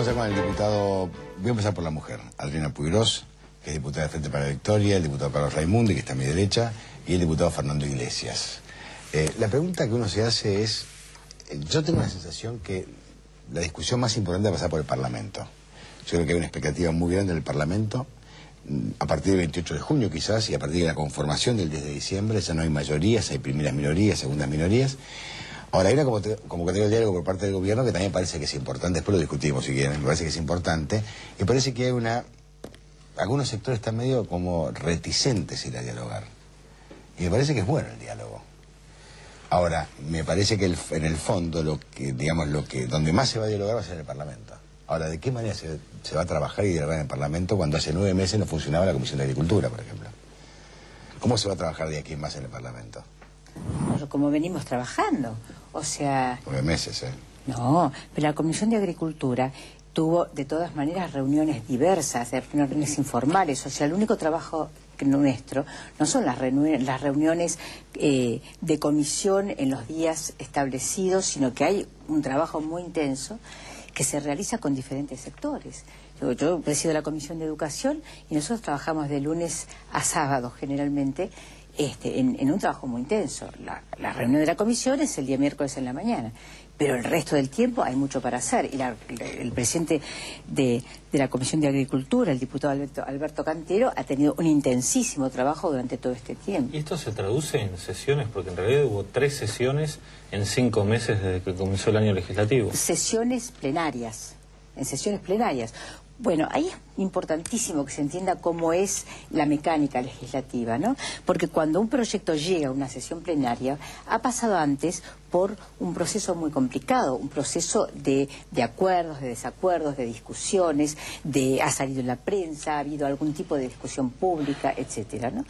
Vamos a con el diputado, voy a empezar por la mujer, Adriana Puigros, que es diputada de Frente para la Victoria, el diputado Carlos Raimundi, que está a mi derecha, y el diputado Fernando Iglesias. La pregunta que uno se hace es, yo tengo la sensación que la discusión más importante va a pasar por el Parlamento. Yo creo que hay una expectativa muy grande del Parlamento, a partir del 28 de junio quizás, y a partir de la conformación del 10 de diciembre, ya no hay mayorías, hay primeras minorías, segundas minorías. Ahora, hay una convocatoria de diálogo por parte del gobierno que también parece que es importante, después lo discutimos si quieren, me parece que es importante, y parece que hay algunos sectores están medio como reticentes a ir a dialogar, y me parece que es bueno el diálogo. Ahora, me parece que en el fondo, donde más se va a dialogar va a ser en el Parlamento. Ahora, ¿de qué manera se va a trabajar y dialogar en el Parlamento cuando hace 9 meses no funcionaba la Comisión de Agricultura, por ejemplo? ¿Cómo se va a trabajar de aquí en más en el Parlamento? Como venimos trabajando, o sea... 9 meses, ¿eh? No, pero la Comisión de Agricultura tuvo de todas maneras reuniones diversas, reuniones informales, o sea, el único trabajo nuestro no son las reuniones de comisión en los días establecidos, sino que hay un trabajo muy intenso que se realiza con diferentes sectores. Yo presido la Comisión de Educación y nosotros trabajamos de lunes a sábado generalmente en un trabajo muy intenso. La reunión de la comisión es el día miércoles en la mañana, pero el resto del tiempo hay mucho para hacer. Y el presidente de la Comisión de Agricultura, el diputado Alberto Cantero, ha tenido un intensísimo trabajo durante todo este tiempo. ¿Y esto se traduce en sesiones? Porque en realidad hubo 3 sesiones en 5 meses desde que comenzó el año legislativo. Sesiones plenarias, en sesiones plenarias. Bueno, ahí es importantísimo que se entienda cómo es la mecánica legislativa, ¿no? Porque cuando un proyecto llega a una sesión plenaria, ha pasado antes por un proceso muy complicado, un proceso de acuerdos, de desacuerdos, de discusiones, ha salido en la prensa, ha habido algún tipo de discusión pública, etcétera, ¿no?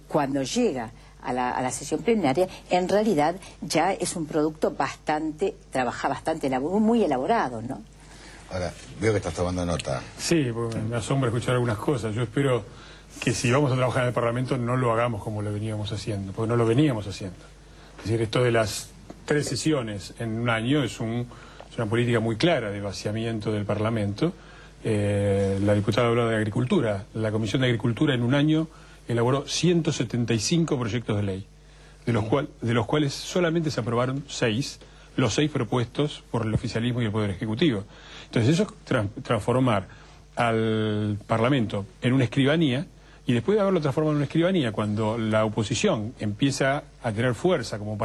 Cuando llega a la sesión plenaria, en realidad ya es un producto muy elaborado, ¿no? Ahora, veo que estás tomando nota. Sí, porque me asombra escuchar algunas cosas. Yo espero que si vamos a trabajar en el Parlamento no lo hagamos como lo veníamos haciendo, porque no lo veníamos haciendo. Es decir, esto de las 3 sesiones en un año es una política muy clara de vaciamiento del Parlamento. La diputada hablaba de Agricultura. La Comisión de Agricultura en un año elaboró 175 proyectos de ley, de los cuales solamente se aprobaron 6, los 6 propuestos por el oficialismo y el Poder Ejecutivo. Entonces eso es transformar al Parlamento en una escribanía, y después de haberlo transformado en una escribanía, cuando la oposición empieza a tener fuerza como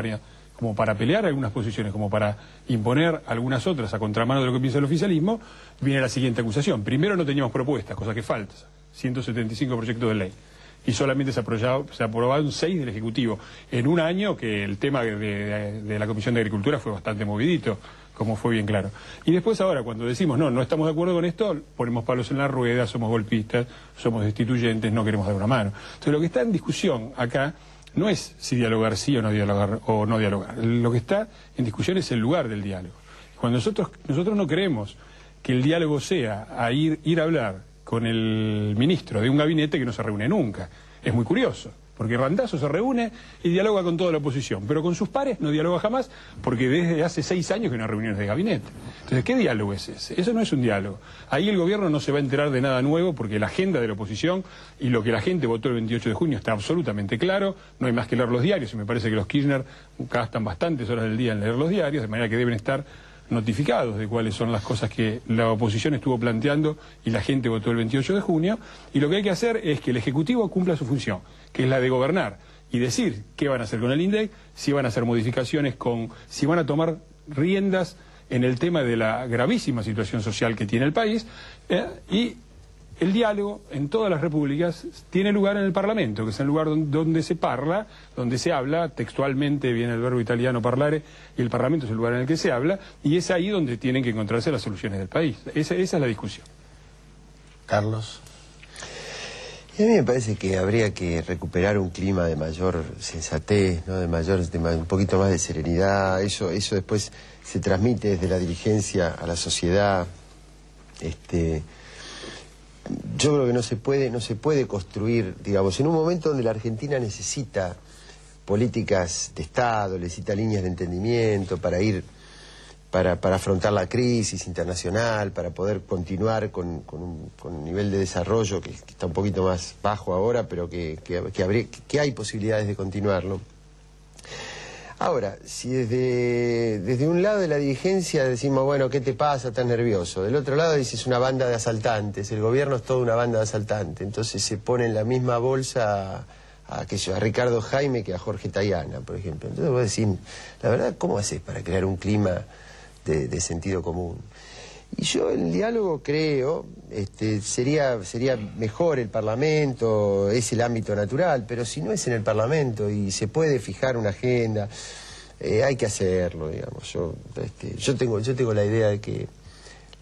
para pelear algunas posiciones, como para imponer algunas otras a contramano de lo que piensa el oficialismo, viene la siguiente acusación. Primero, no teníamos propuestas, cosa que falta, 175 proyectos de ley. Y solamente se aprobaron 6 del Ejecutivo. En un año que el tema de la Comisión de Agricultura fue bastante movidito, como fue bien claro. Y después ahora, cuando decimos, no estamos de acuerdo con esto, ponemos palos en la rueda, somos golpistas, somos destituyentes, no queremos dar una mano. Entonces lo que está en discusión acá no es si dialogar sí o no dialogar. Lo que está en discusión es el lugar del diálogo. Cuando nosotros no creemos que el diálogo sea ir a hablar con el ministro de un gabinete que no se reúne nunca. Es muy curioso, porque Randazzo se reúne y dialoga con toda la oposición, pero con sus pares no dialoga jamás, porque desde hace 6 años que no hay reuniones de gabinete. Entonces, ¿qué diálogo es ese? Eso no es un diálogo. Ahí el gobierno no se va a enterar de nada nuevo, porque la agenda de la oposición y lo que la gente votó el 28 de junio está absolutamente claro. No hay más que leer los diarios, y me parece que los Kirchner gastan bastantes horas del día en leer los diarios, de manera que deben estar notificados de cuáles son las cosas que la oposición estuvo planteando y la gente votó el 28 de junio, y lo que hay que hacer es que el Ejecutivo cumpla su función, que es la de gobernar y decir qué van a hacer con el INDEC, si van a hacer modificaciones, si van a tomar riendas en el tema de la gravísima situación social que tiene el país, y el diálogo en todas las repúblicas tiene lugar en el Parlamento, que es el lugar donde se parla, donde se habla, textualmente viene el verbo italiano parlare, y el Parlamento es el lugar en el que se habla, y es ahí donde tienen que encontrarse las soluciones del país. Esa es la discusión. Carlos. Y a mí me parece que habría que recuperar un clima de mayor sensatez, ¿no? Un poquito más de serenidad. Eso después se transmite desde la dirigencia a la sociedad. Yo creo que no se puede construir, digamos, en un momento donde la Argentina necesita políticas de Estado, necesita líneas de entendimiento para ir para afrontar la crisis internacional, para poder continuar con un nivel de desarrollo que está un poquito más bajo ahora, pero que hay posibilidades de continuarlo. Ahora, si desde un lado de la dirigencia decimos, bueno, ¿qué te pasa? ¿Estás nervioso? Del otro lado dices, una banda de asaltantes, el gobierno es toda una banda de asaltantes, entonces se pone en la misma bolsa a Ricardo Jaime que a Jorge Tayana, por ejemplo. Entonces vos decís, la verdad, ¿cómo haces para crear un clima de sentido común? Y yo el diálogo creo, sería mejor el Parlamento, es el ámbito natural, pero si no es en el Parlamento y se puede fijar una agenda, hay que hacerlo, digamos. Yo tengo la idea de que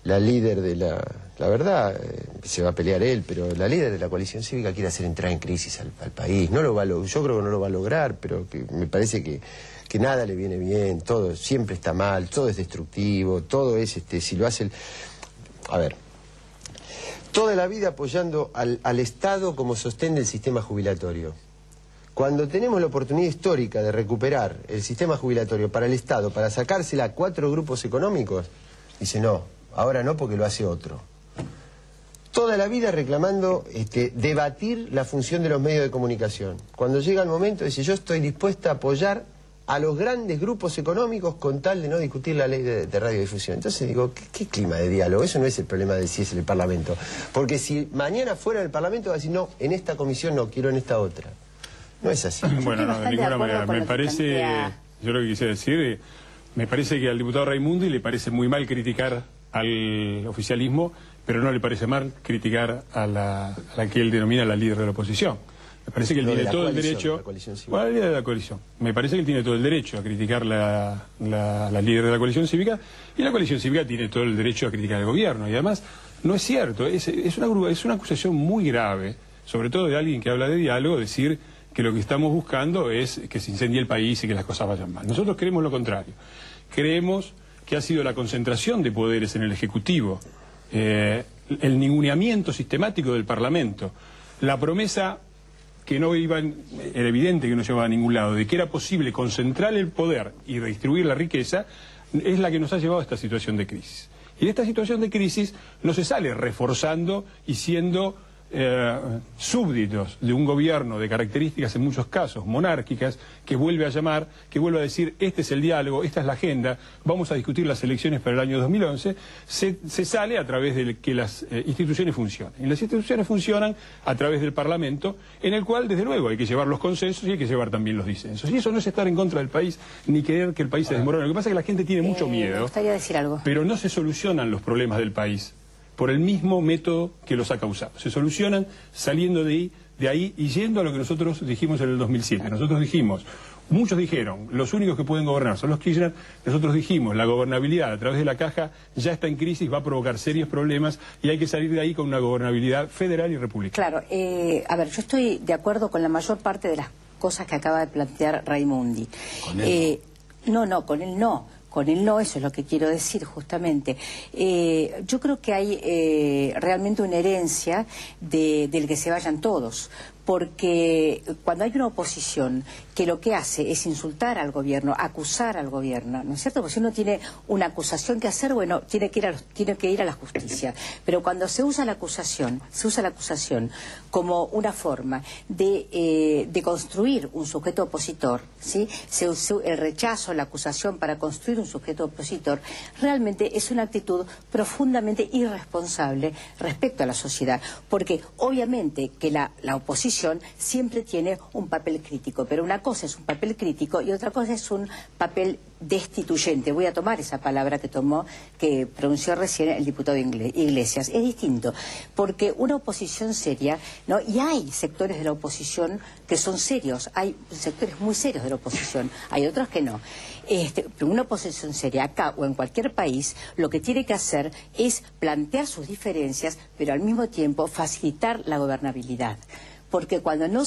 la líder de la verdad, se va a pelear él, pero la líder de la coalición cívica quiere hacer entrar en crisis al país. Yo creo que no lo va a lograr, pero que me parece que nada le viene bien, todo siempre está mal, todo es destructivo, todo es, si lo hace a ver, toda la vida apoyando al Estado como sostén del sistema jubilatorio. Cuando tenemos la oportunidad histórica de recuperar el sistema jubilatorio para el Estado, para sacársela a 4 grupos económicos, dice no, ahora no porque lo hace otro. Toda la vida reclamando debatir la función de los medios de comunicación. Cuando llega el momento dice yo estoy dispuesta a apoyar a los grandes grupos económicos con tal de no discutir la ley de radiodifusión. Entonces digo, ¿qué clima de diálogo? Eso no es el problema de si es el Parlamento. Porque si mañana fuera el Parlamento va a decir, no, en esta comisión no, quiero en esta otra. No es así. Bueno, no, de ninguna manera. Me parece, yo lo que quisiera decir, me parece que al diputado Raimundi le parece muy mal criticar al oficialismo, pero no le parece mal criticar a la que él denomina la líder de la oposición. Me parece que él tiene todo el derecho... Bueno, la líder de la coalición. Me parece que él tiene todo el derecho a criticar la líder de la coalición cívica, y la coalición cívica tiene todo el derecho a criticar al gobierno. Y además, no es cierto, es una acusación muy grave, sobre todo de alguien que habla de diálogo, decir que lo que estamos buscando es que se incendie el país y que las cosas vayan mal. Nosotros creemos lo contrario. Creemos que ha sido la concentración de poderes en el Ejecutivo, el ninguneamiento sistemático del Parlamento, la promesa que no iban, era evidente que no llevaba a ningún lado, de que era posible concentrar el poder y redistribuir la riqueza, es la que nos ha llevado a esta situación de crisis. Y de esta situación de crisis no se sale reforzando y siendo súbditos de un gobierno de características en muchos casos monárquicas, que vuelve a llamar, que vuelve a decir este es el diálogo, esta es la agenda, vamos a discutir las elecciones para el año 2011, se sale a través de que las instituciones funcionen. Y las instituciones funcionan a través del Parlamento, en el cual desde luego hay que llevar los consensos y hay que llevar también los disensos. Y eso no es estar en contra del país ni querer que el país se desmorone. Lo que pasa es que la gente tiene mucho miedo. Me gustaría decir algo. Pero no se solucionan los problemas del país por el mismo método que los ha causado. Se solucionan saliendo de ahí y yendo a lo que nosotros dijimos en el 2007. Nosotros dijimos, muchos dijeron, los únicos que pueden gobernar son los Kirchner. Nosotros dijimos, la gobernabilidad a través de la caja ya está en crisis, va a provocar serios problemas y hay que salir de ahí con una gobernabilidad federal y republicana. Claro, a ver, yo estoy de acuerdo con la mayor parte de las cosas que acaba de plantear Raimundi. ¿Con él no? No, con él no. Con él no, eso es lo que quiero decir justamente. Yo creo que hay realmente una herencia del que se vayan todos, porque cuando hay una oposición que lo que hace es insultar al gobierno, acusar al gobierno, ¿no es cierto? Porque si uno tiene una acusación que hacer, bueno, tiene que ir a la justicia. Pero cuando se usa la acusación como una forma de construir un sujeto opositor, ¿sí? Se usa el rechazo, la acusación para construir un sujeto opositor, realmente es una actitud profundamente irresponsable respecto a la sociedad, porque obviamente que la oposición siempre tiene un papel crítico, pero una cosa es un papel crítico y otra cosa es un papel destituyente. Voy a tomar esa palabra que pronunció recién el diputado Iglesias. Es distinto, porque una oposición seria, ¿no? Y hay sectores de la oposición que son serios, hay sectores muy serios de la oposición, hay otros que no. Pero una oposición seria acá o en cualquier país lo que tiene que hacer es plantear sus diferencias, pero al mismo tiempo facilitar la gobernabilidad. Porque cuando no